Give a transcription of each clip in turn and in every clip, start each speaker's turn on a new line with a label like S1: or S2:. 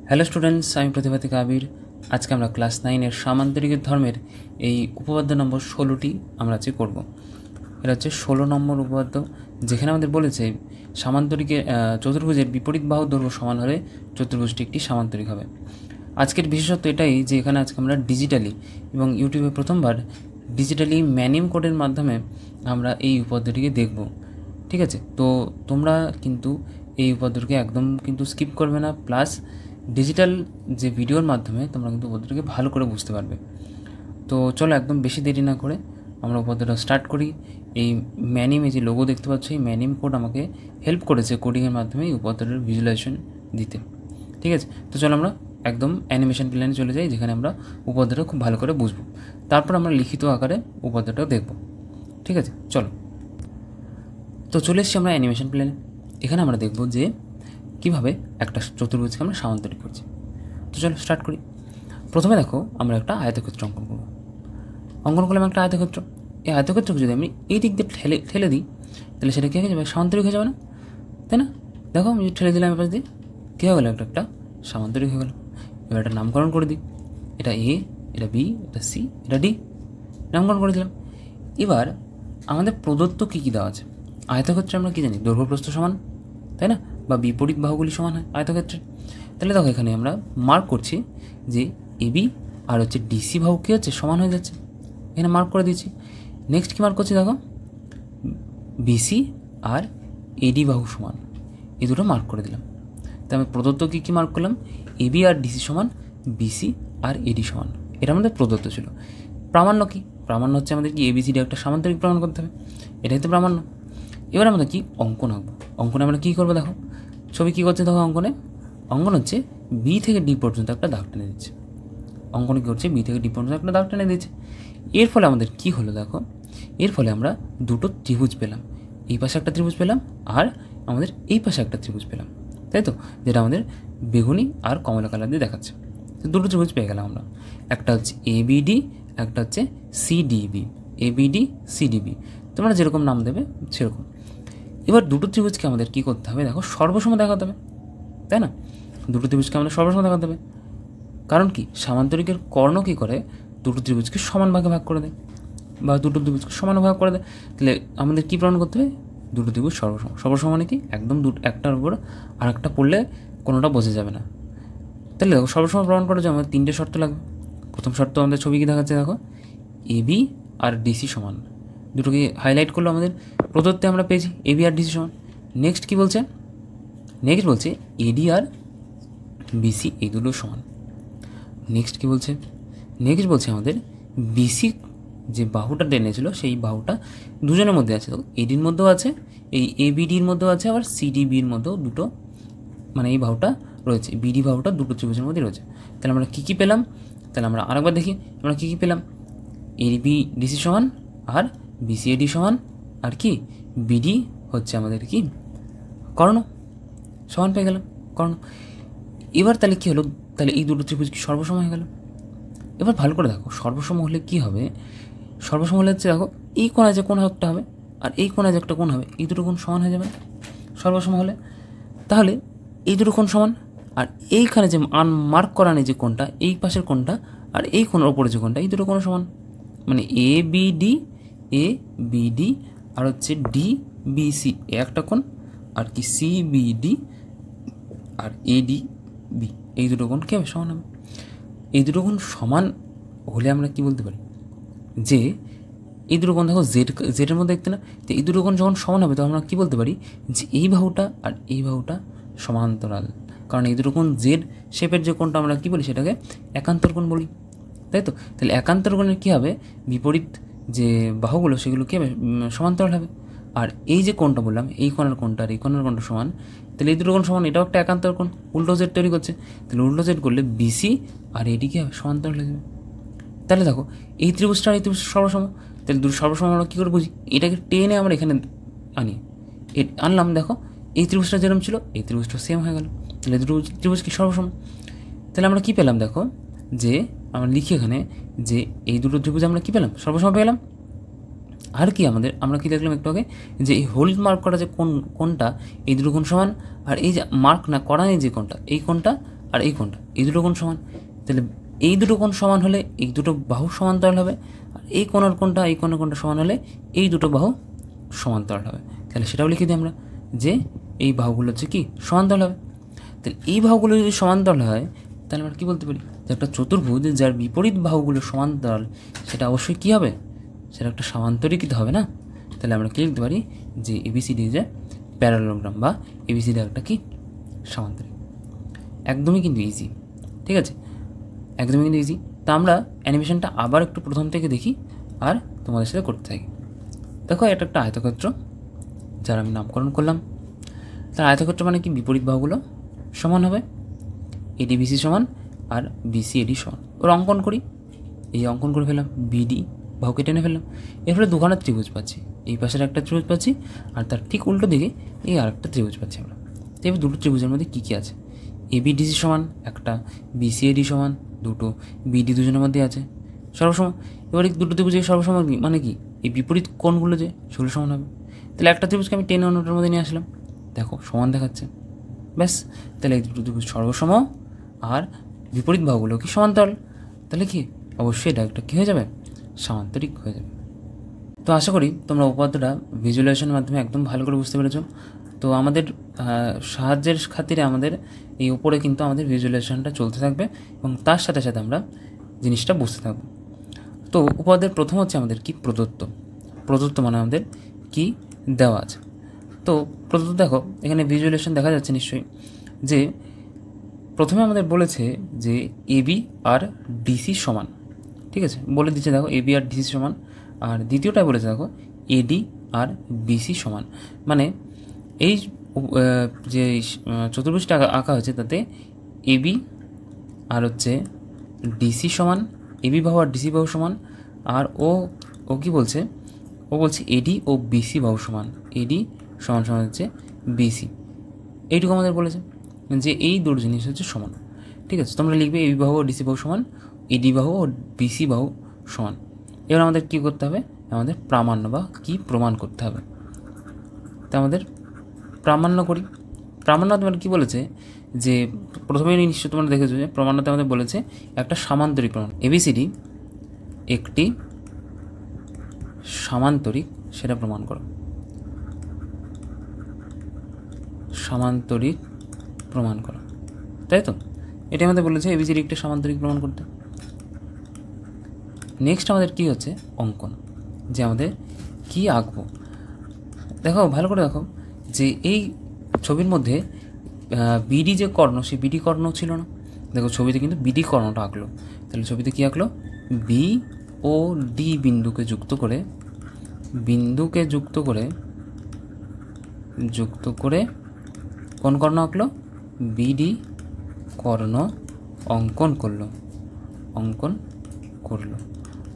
S1: Hello students, আমি প্রতিভা থেকে আবির। আজকে আমরা ক্লাস 9-এর সামান্তরিকের ধর্মের এই উপপাদ্য নম্বর 16টি আমরা আজকে করব। এটা হচ্ছে 16 নম্বর উপপাদ্য, যেখানে আমাদের বলেছে সামান্তরিকের চতুর্ভুজের বিপরীত বাহু দৈর্ঘ্য সমান হলে চতুর্ভুজটি একটি সামান্তরিক হবে। আজকের বিশেষত্ব এটাই যে এখানে আজকে আমরা ডিজিটালি এবং ইউটিউবে প্রথমবার ডিজিটালি ম্যানিম কোডের মাধ্যমে আমরা এই উপপাদ্যটিকে দেখব। ঠিক আছে, তো তোমরা কিন্তু এই উপপাদ্যটিকে একদম কিন্তু স্কিপ করবে না, প্লাস ডিজিটাল যে ভিডিওর মাধ্যমে তোমরা কিন্তু উপপাদ্যটাকে ভালো করে বুঝতে পারবে। তো চলো একদম বেশি দেরি না করে আমরা উপপাদ্যটা স্টার্ট করি। এই ম্যানিমে যে লোগো দেখতে পাচ্ছ, এই ম্যানিম কোড আমাকে হেল্প করেছে কোডিংয়ের মাধ্যমে এই উপপাদ্যটার ভিজুয়ালাইজেশন দিতে। ঠিক আছে, তো চলো আমরা একদম অ্যানিমেশন প্ল্যানে চলে যাই, যেখানে আমরা উপপাদ্যটা খুব ভালো করে বুঝবো, তারপর আমরা লিখিত আকারে উপপাদ্যটা দেখব। ঠিক আছে, চলো। তো চলে এসেছি আমরা অ্যানিমেশন প্ল্যানে। এখানে আমরা দেখব যে কীভাবে একটা চতুর্ভুজকে আমরা সামান্তরিক করছি। তো চলো স্টার্ট করি। প্রথমে দেখো, আমরা একটা আয়তক্ষেত্র অঙ্কন করব। অঙ্কন করলাম একটা আয়তক্ষেত্র। এই আয়তক্ষেত্রকে যদি আমি এই দিক দিয়ে ঠেলে দিই, তাহলে সেটা কী হয়ে যাবে? সামান্তরিক হয়ে যাবে না, তাই না? দেখো আমি ঠেলে দিলাম এবার দিয়ে, কী হয়ে গেলো? একটা সামান্তরিক হয়ে গেল। এবার একটা নামকরণ করে দিই, এটা এ, এটা বি, এটা সি, এটা ডি, নামকরণ করে দিলাম। এবার আমাদের প্রদত্ত কী কী দেওয়া আছে? আয়তক্ষেত্রে আমরা কী জানি? দৈর্ঘ্য প্রস্থ সমান, তাই না? বা বিপরীত বাহুগুলি সমান হয় আয়তক্ষেত্রে। তাহলে দেখো এখানে আমরা মার্ক করছি যে এবি আর হচ্ছে ডিসি বাহু কী হচ্ছে? সমান হয়ে যাচ্ছে। এখানে মার্ক করে দিচ্ছি। নেক্সট কী মার্ক করছি? দেখো বিসি আর এডি বাহু সমান, এই দুটো মার্ক করে দিলাম। তো আমি প্রদত্ত কী মার্ক করলাম? এবি আর ডিসি সমান, বিসি আর এডি সমান, এটা আমাদের প্রদত্ত ছিল। প্রামাণ্য কী? প্রামাণ্য হচ্ছে আমাদের কি এবিসিডি একটা সামান্তরিক প্রমাণ করতে হবে, এটাই তো প্রামাণ্য। এবার আমরা কি অঙ্কন আঁকবো। অঙ্কনে আমরা কী করবো? দেখো ছবি কী করছে, দেখো অঙ্কন হচ্ছে বি থেকে ডি পর্যন্ত একটা দাগ টেনে দিচ্ছে। অঙ্কনে কী করছে? বি থেকে ডি পর্যন্ত একটা দাগ টেনে দিচ্ছে। এর ফলে আমাদের কি হলো? দেখো এর ফলে আমরা দুটো ত্রিভুজ পেলাম। এই পাশে একটা ত্রিভুজ পেলাম আর আমাদের এই পাশে একটা ত্রিভুজ পেলাম, তাই তো? যেটা আমাদের বেগুনি আর কমলা কালার দিয়ে দেখাচ্ছে। তো দুটো ত্রিভুজ পেয়ে গেলাম আমরা। একটা হচ্ছে এবিডি, একটা হচ্ছে সিডিবি। এবিডি সিডিবি, তোমরা যেরকম নাম দেবে সেরকম। এবার দুটো ত্রিভুজকে আমাদের কী করতে হবে? দেখো সর্বসম দেখাতে হবে, তাই না? দুটো ত্রিভুজকে আমাদের সর্বসম দেখাতে হবে। কারণ কি? সামান্তরিকের কর্ণ কী করে? দুটো ত্রিভুজকে সমান ভাগে ভাগ করে দেয়, বা দুটো ত্রিভুজকে সমান ভাগ করে দেয়। তাহলে আমাদের কী প্রমাণ করতে হবে? দুটো ত্রিভুজ সর্বসম। সর্বসম মানে কি? একদম একটার উপর আর একটা পড়লে কোনোটা বোঝা যাবে না। তাহলে দেখো সর্বসম প্রমাণ করার জন্য আমাদের 3টে শর্ত লাগবে। প্রথম শর্ত আমাদের ছবি কী দেখাচ্ছে? দেখো এবি আর ডিসি সমান, দুটোকে হাইলাইট করলো আমাদের প্রদত্তে আমরা পেয়েছি এবি আর ডিসি সমান। নেক্সট কী বলছে? নেক্সট বলছে এডি আর বিসি এই দুটো সমান। নেক্সট কী বলছে? নেক্সট বলছে আমাদের বিসি যে বাহুটা টেনেছিল সেই বাহুটা দুজনের মধ্যে আছে। তো এডির মধ্যেও আছে, এই এবিডির মধ্যেও আছে, আবার সিডিবির মধ্যেও দুটো, মানে এই বাহুটা রয়েছে, বিডি বাহুটা দুটো ত্রিভুজের মধ্যে রয়েছে। তাহলে আমরা কী কী পেলাম? তাহলে আমরা আরেকবার দেখি আমরা কী কী পেলাম। এবি ডিসি সমান আর বিসি এডি সমান, আর কি বিডি হচ্ছে আমাদের কি কর্ণ, সমান পেয়ে গেলাম কর্ণ। এবার তাহলে কী হলো? তাহলে এই দুটো ত্রিভুজ কি সর্বসম হয়ে গেল? এবার ভালো করে দেখো সর্বসম হলে কী হবে? সর্বসম হলে হচ্ছে দেখো এই কোণায় যে কোণ একটা হবে আর এই কোণায় যে একটা কোণ হবে, এই দুটো কোণ সমান হয়ে যাবে সর্বসম হলে। তাহলে এই দুটো কোণ সমান, আর এইখানে যে মার্ক করা নেই যে কোণটা, এই পাশের কোণটা আর এই কোণের ওপরে যে কোণটা, এই দুটো কোণ সমান। মানে এ বিডি আর হচ্ছে ডি বিসি একটা কোণ, আর কি সি বিডি আর এডি বি এই দুটো কোণ কী হবে? সমান হবে। এই দুটো কোণ সমান হলে আমরা কি বলতে পারি? যে এই দুটো কোণ দেখো জেডের মধ্যে দেখতে না, তো এই দুটো কোণ যখন সমান হবে তো আমরা কী বলতে পারি? যে এই বাহুটা আর এই বাহুটা সমান্তরাল। কারণ এই দুটো কোণ জেড শেপের যে কোণটা আমরা কী বলি? সেটাকে একান্তর কোণ বলি, তাই তো? তাহলে একান্তর কোণের কী হবে? বিপরীত যে বাহুগুলো সেগুলো কী হবে? সমান্তরাল হবে। আর এই যে কোণটা বললাম, এই কোণের কোণটা আর এই কোণের কোণটা সমান, তাহলে এই দুটো কোণ সমান, এটাও একটা একান্তর কোণ, উল্টো জেড তৈরি করছে। তাহলে উল্টো জেড করলে বিসি আর এডি কী হবে? সমান্তরাল হয়ে যাবে। তাহলে দেখো এই ত্রিভুজটা আর এই ত্রিভুজ সর্বসম, তাহলে দুটো সর্বসম আমরা কী করে বুঝি? এটাকে টেনে আমরা এখানে আনি, আনলাম। দেখো এই ত্রিভুজটা যেরকম ছিল এই ত্রিভুজটা সেম হয়ে গেল। তাহলে দুটো ত্রিভুজ কি সর্বসম। তাহলে আমরা কী পেলাম? দেখো যে আমরা লিখি এখানে যে এই দুটো ত্রিভুজ আমরা কী পেলাম? সর্বসম পেলাম। আর কি আমরা কি দেখলাম একটু আগে? যে এই হোল মার্ক করা যে কোণটা, এই দুটো কোণ সমান, আর এই যে মার্ক না করা নেই যে কোণটা, এই কোণটা আর এই কোণটা, এই দুটো কোণ সমান। তাহলে এই দুটো কোণ সমান হলে এই দুটো বাহু সমান্তরাল হবে, আর এই কোণের কোণটা এই কোণের কোণটা সমান হলে এই দুটো বাহু সমান্তরাল হবে। তাহলে সেটাও লিখে দিই আমরা যে এই বাহুগুলো হচ্ছে কি সমান্তরাল হবে। তাহলে এই বাহুগুলো যদি সমান্তরাল হয় তাহলে আমরা কী বলতে পারি যে একটা চতুর্ভুজ যার বিপরীত বাহুগুলো সমান্তরাল সেটা অবশ্যই কী হবে, সেটা একটা সামান্তরিকই হবে না। তাহলে আমরা কী লিখতে পারি যে এবিসিডি যে প্যারালোগ্রাম বা এবিসিডি একটা কি সামান্তরিক। একদমই কিন্তু ইজি, ঠিক আছে, একদমই কিন্তু ইজি। তা আমরা অ্যানিমেশনটা আবার একটু প্রথম থেকে দেখি আর তোমাদের সাথে করতে থাকি। দেখো এটা একটা আয়তক্ষেত্র যার আমি নামকরণ করলাম। তার আয়তক্ষেত্র মানে কি বিপরীত বাহুগুলো সমান হবে, এডি বিসি সমান আর বিসি এডি সমান। ওর অঙ্কন করি, এই অঙ্কন করে ফেললাম, বিডি বাহুকে টেনে ফেললাম, এর ফলে দুখানা ত্রিভুজ পাচ্ছি। এই পাশের একটা ত্রিভুজ পাচ্ছি আর তার ঠিক উল্টো দিকে এই আরেকটা ত্রিভুজ পাচ্ছি আমরা। তো এবার দুটো ত্রিভুজের মধ্যে কী কী আছে, এবিডিসি সমান একটা, বিসিএডি সমান দুটো, বিডি দুজনের মধ্যে আছে সর্বসমান। এবার এই দুটো ত্রিভুজের সর্বসমান মানে কি এই বিপরীত কোণগুলো যে সেগুলো সমান হবে। তাহলে একটা ত্রিভুজকে আমি টেনে অন্যটার মধ্যে নিয়ে আসলাম, দেখো সমান দেখাচ্ছে, ব্যাস। তাহলে এই দুটো ত্রিভুজ সর্বসম আর বিপরীত বাহুগুলো কি সমান্তরাল, তাহলে কি অবশ্যই এটা একটা কী হয়ে যাবে, সামান্তরিক হয়ে যাবে। তো আশা করি তোমরা উপপাদ্যটা ভিজুয়ালাইজেশনের মাধ্যমে একদম ভালো করে বুঝতে পেরেছো। তো আমাদের সাহায্যের খাতিরে আমাদের এই উপরে কিন্তু আমাদের ভিজুয়ালাইজেশনটা চলতে থাকবে এবং তার সাথে সাথে আমরা জিনিসটা বুঝতে থাকবো। তো উপপাদ্যের প্রথম হচ্ছে আমাদের কি প্রদত্ত, প্রদত্ত মানে আমাদের কি দেওয়া আছে। তো প্রদত্ত দেখো এখানে ভিজুয়ালাইজেশন দেখা যাচ্ছে নিশ্চয়ই, যে প্রথমে আমাদের বলেছে যে এবি আর ডিসি সমান, ঠিক আছে, বলে দিচ্ছে দেখো এবি আর ডিসি সমান। আর দ্বিতীয়টায় বলেছে দেখো এডি আর বিসি সমান। মানে এই যে চতুর্ভুজটা আঁকা হয়েছে তাতে এবি আর হচ্ছে ডিসি সমান, এবি বাহু আর ডিসি বাহু সমান। আর ও কি বলছে, ও বলছে এডি ও বিসি বাহু সমান, এডি সমান সমান হচ্ছে বিসি। এইটুকু আমাদের বলেছে যে এই দুটো জিনিস হচ্ছে সমান, ঠিক আছে। তোমরা লিখবে এবি বাহু ও ডিসি বাহু সমান, এডি বাহু ও বিসি বাহু সমান। এবার আমাদের কী করতে হবে, আমাদের প্রামাণ্য বা কি প্রমাণ করতে হবে। তা আমাদের প্রামাণ্য করি। প্রামাণ্য তোমার কী বলেছে যে প্রথমেই নিশ্চয় তোমরা দেখেছো যে প্রমাণ্যতে আমাদের বলেছে একটা সামান্তরিক প্রমাণ, এবিসিডি একটি সামান্তরিক, সেটা প্রমাণ করো, সামান্তরিক প্রমাণ করো, তাই তো। এটা আমাদের বলেছে এবিসিডি একটি সামান্তরিক প্রমাণ করতে। নেক্সট আমাদের কি হচ্ছে অঙ্কন, যে আমাদের কি আঁকবো। দেখো ভালো করে দেখো যে এই ছবির মধ্যে বিডি যে কর্ণ সেই বিডি কর্ণ ছিল না, দেখো ছবিতে কিন্তু বিডি কর্ণটা আঁকলো। তাহলে ছবিতে কি আঁকলো, বি ও ডি বিন্দুকে যুক্ত করে কোন কর্ণ আঁকলো, বিডি কর্ণ অঙ্কন করলো,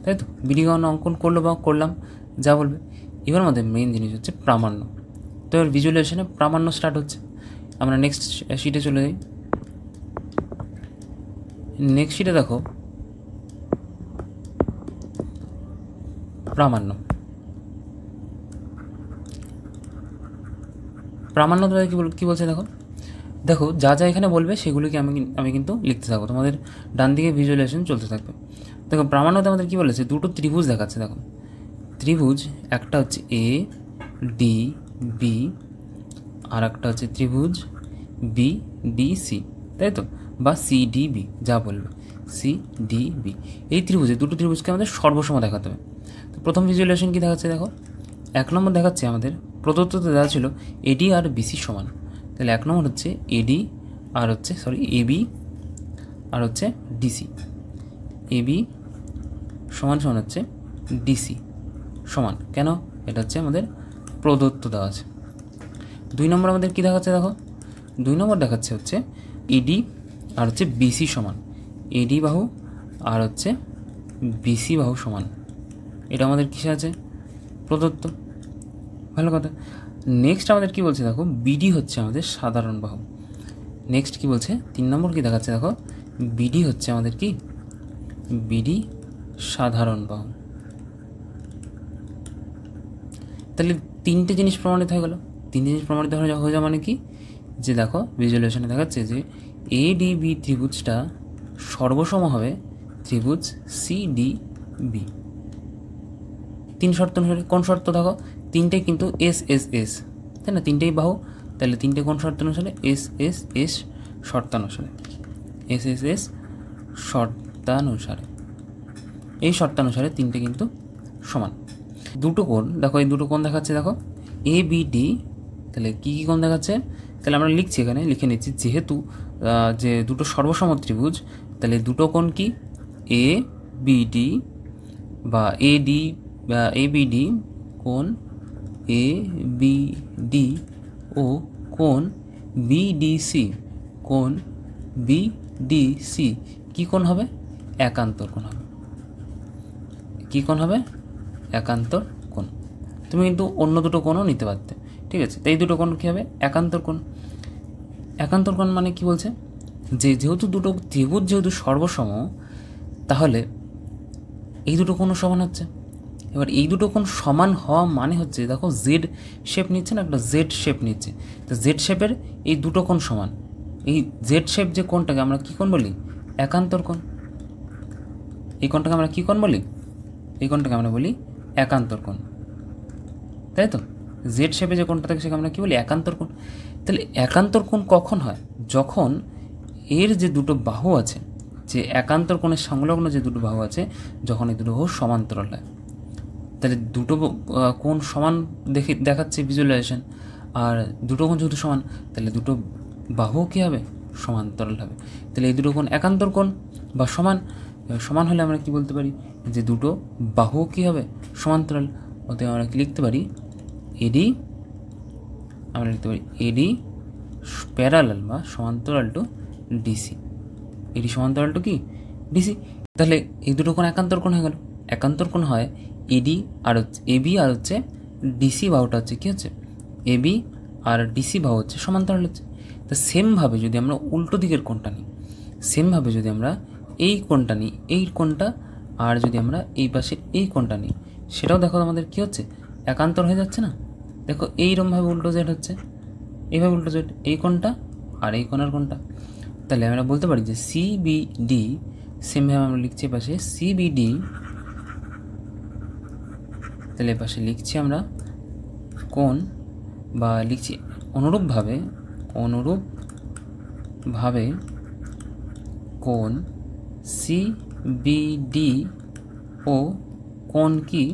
S1: তাই তো। বিডি কর্ণ অঙ্কন করলো বা করলাম যা বলবে। এবার আমাদের মেইন জিনিস হচ্ছে প্রামাণ্য। তো এবার ভিজুয়ালাইজেশনে প্রামাণ্য স্টার্ট হচ্ছে। আমরা নেক্সট শিটে চলে যাই। নেক্সট শিটে দেখো প্রামাণ্য তোমাদের কী বলছে দেখো যা যা এখানে বলবে সেগুলোকে আমি কিন্তু লিখতে থাকবো, তোমাদের ডান দিকে ভিজুয়ালাইজেশন চলতে থাকবে। দেখো প্রামাণ্যতে আমাদের কী বলেছে, দুটো ত্রিভুজ দেখাচ্ছে। দেখো ত্রিভুজ একটা হচ্ছে এ ডি বি আর একটা হচ্ছে ত্রিভুজ বি ডি সি, তাই তো, বা সি ডি বি যা বলবে, সি ডি বি। এই দুটো ত্রিভুজকে আমাদের সর্বসম দেখাতে হবে। তো প্রথম ভিজুয়ালাইজেশন কী দেখাচ্ছে দেখো, 1 নম্বর দেখাচ্ছে আমাদের প্রদত্ততে দেওয়া ছিল এডি আর বিসি সমান। তাহলে 1 নম্বর হচ্ছে এডি আর হচ্ছে এবি আর হচ্ছে ডিসি, এবি সমান হচ্ছে ডিসি সমান। কেন, এটা হচ্ছে আমাদের প্রদত্ত দেওয়া আছে। 2 নম্বর আমাদের কী দেখাচ্ছে দেখো, 2 নম্বর দেখাচ্ছে হচ্ছে এডি আর হচ্ছে বিসি সমান, এডি বাহু আর হচ্ছে বিসি বাহু সমান। এটা আমাদের কিসে আছে, প্রদত্ত, ভালো কথা। নেক্সট আমাদের কি বলছে দেখো, বিডি হচ্ছে আমাদের সাধারণ বাহু। নেক্সট কি বলছে, 3 নম্বর কি দেখাচ্ছে দেখো, বিডি হচ্ছে আমাদের কি, বিডি সাধারণ বাহু। তাহলে 3টে জিনিস প্রমাণিত হয়ে গেল। 3টে জিনিস প্রমাণিত হয়ে যাওয়া মানে কি, যে দেখো ভিজুয়ালাইজেশনে দেখাচ্ছে যে ADB ত্রিভুজটা সর্বসম হবে ত্রিভুজ CDB। 3 শর্ত অনুসারে। কোন শর্ত? দেখো তিনটে কিন্তু SSS, তাই না? তিনটেই বাহু, তাহলে তিনটে কোন শর্ত অনুসারে? SSS শর্তানুসারে। SSS শর্তানুসারে, এই শর্তানুসারে তিনটে কিন্তু সমান। দুটো কোণ, দেখো এই দুটো কোণ দেখাচ্ছে, দেখো ABD, তাহলে কী কী কোণ দেখাচ্ছে? তাহলে আমরা লিখছি, এখানে লিখে নিচ্ছি, যেহেতু যে দুটো সর্বসম ত্রিভুজ, তাহলে দুটো কোণ কি? ABD বা AD বা ABD, কোণ ABD ও কোণ BDC, কোণ BDC কী কোণ হবে? একান্তর কোণ হবে। কী কোণ হবে? একান্তর কোণ। তুমি কিন্তু অন্য দুটো কোণও নিতে পারতে, ঠিক আছে? তো এই দুটো কোণ কী হবে? একান্তর কোণ। একান্তর কোণ মানে কি বলছে? যেহেতু দুটো ত্রিভুজ যেহেতু সর্বসম, তাহলে এই দুটো কোণও সমান হচ্ছে। এবার এই দুটো কোণ সমান হওয়া মানে হচ্ছে, দেখো জেড শেপ নিচ্ছে না, একটা জেড শেপ নিচ্ছে, তো জেড শেপের এই দুটো কোণ সমান। এই জেড শেপ যে কোণটাকে আমরা কী কোণ বলি? একান্তর কোণ। এই কোণটাকে আমরা কী কোণ বলি? এই কোণটাকে আমরা বলি একান্তর কোণ, তাই তো? জেড শেপে যে কোণটা থাকে সেটা আমরা কী বলি? একান্তর কোণ। তাহলে একান্তর কোণ কখন হয়? যখন এর যে দুটো বাহু আছে, যে একান্তর কোণের সংলগ্ন যে দুটো বাহু আছে, যখন এই দুটো বাহু সমান্তরাল হয়। তাহলে দুটো কোণ সমান দেখাচ্ছে ভিজুয়ালাইজেশন, আর দুটো কোণ যেহেতু সমান, তাহলে দুটো বাহু কী হবে? সমান্তরাল হবে। তাহলে এই দুটো কোণ একান্তর কোণ বা সমান। সমান হলে আমরা কি বলতে পারি? যে দুটো বাহু কী হবে? সমান্তরাল। অতএব আমরা কি লিখতে পারি? এডি, আমরা লিখতে পারি এডি প্যারালাল বা সমান্তরাল টু ডিসি। এডি সমান্তরাল টু কি? ডিসি। তাহলে এই দুটো কোণ একান্তর কোণ হয়ে গেল। একান্তর কোণ হয় এডি আর হচ্ছে এবি, আর হচ্ছে ডিসি বাহুটা হচ্ছে কী হচ্ছে? এবি আর ডিসি বাহু হচ্ছে সমান্তরাল হচ্ছে। তো সেমভাবে যদি আমরা উল্টো দিকের কোণটা নিই, সেমভাবে যদি আমরা এই কোণটা নিই, এই কোণটা, আর যদি আমরা এই পাশে এই কোণটা নিই, সেটাও দেখো আমাদের কী হচ্ছে? একান্তর হয়ে যাচ্ছে না? দেখো এইরকমভাবে উল্টো জেড হচ্ছে, এইভাবে উল্টো জেড, এই কোণটা আর এই কোণার কোণটা। তাহলে আমরা বলতে পারি যে CBD, সেমভাবে আমরা লিখছি পাশে CBD, তাহলে পাশে লিখছি আমরা কোণ, বা লিখছি অনুরূপভাবে কোণ CBD ও কোণ কি?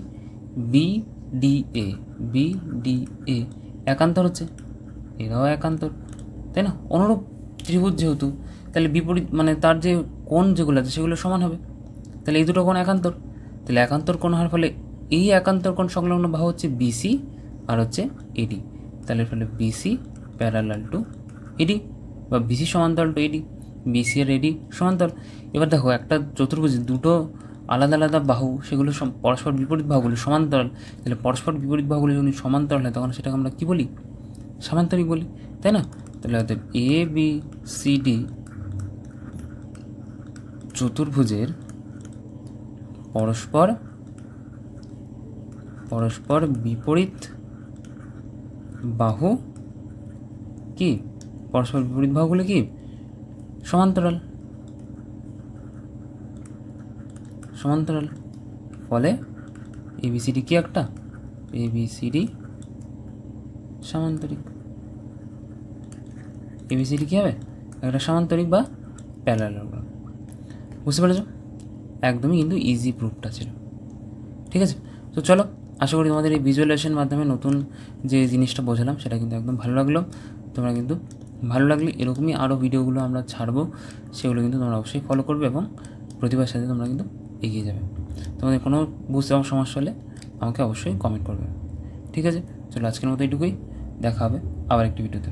S1: BDA একান্তর হচ্ছে, এরাও একান্তর, তাই না? অনুরূপ ত্রিভুজ যেহেতু, তাহলে বিপরীত মানে তার যে কোণ যেগুলো আছে সেগুলো সমান হবে। তাহলে এই দুটো কোণ একান্তর, তাহলে একান্তর কোণ হওয়ার ফলে এই একান্তর কোণ সংলগ্ন বাহু হচ্ছে BC আর হচ্ছে AD। তাহলে ফলে BC প্যারালাল টু AD বা BC সমান্তরাল টু AD, BC আর AD সমান্তরাল। এবার দেখো একটা চতুর্ভুজে দুটো আলাদা আলাদা বাহু, সেগুলো পরস্পর বিপরীত বাহুগুলো সমান্তরাল। তাহলে পরস্পর বিপরীত বাহুগুলো যদি সমান্তরাল হয়, তখন সেটাকে আমরা কী বলি? সামান্তরিক বলি, তাই না? তাহলে অতএব ABCD চতুর্ভুজের পরস্পর বিপরীত বাহু কি? পরস্পর বিপরীত বাহুগুলো কি? সমান্তরাল। ফলে ABCD কি একটা? ABCD সামান্তরিক। ABCD কি হবে? একটা সামান্তরিক বা প্যারালাল। বুঝতে পেরেছ? একদমই কিন্তু ইজি প্রুফটা ছিল, ঠিক আছে? তো চলো, আশা করি তোমাদের এই ভিজুয়ালাইজেশনের মাধ্যমে নতুন যে জিনিসটা বোঝালাম সেটা কিন্তু একদম ভালো লাগলো। তোমরা কিন্তু ভালো লাগলে এরকমই আরও ভিডিওগুলো আমরা ছাড়বো, সেগুলো কিন্তু তোমরা অবশ্যই ফলো করবে এবং প্রতিভার সাথে তোমরা কিন্তু এগিয়ে যাবে। তোমাদের কোনো বুঝতে সমস্যা হলে আমাকে অবশ্যই কমেন্ট করবে, ঠিক আছে? চলো, আজকের মতো এইটুকুই, দেখা হবে আবার একটি ভিডিওতে।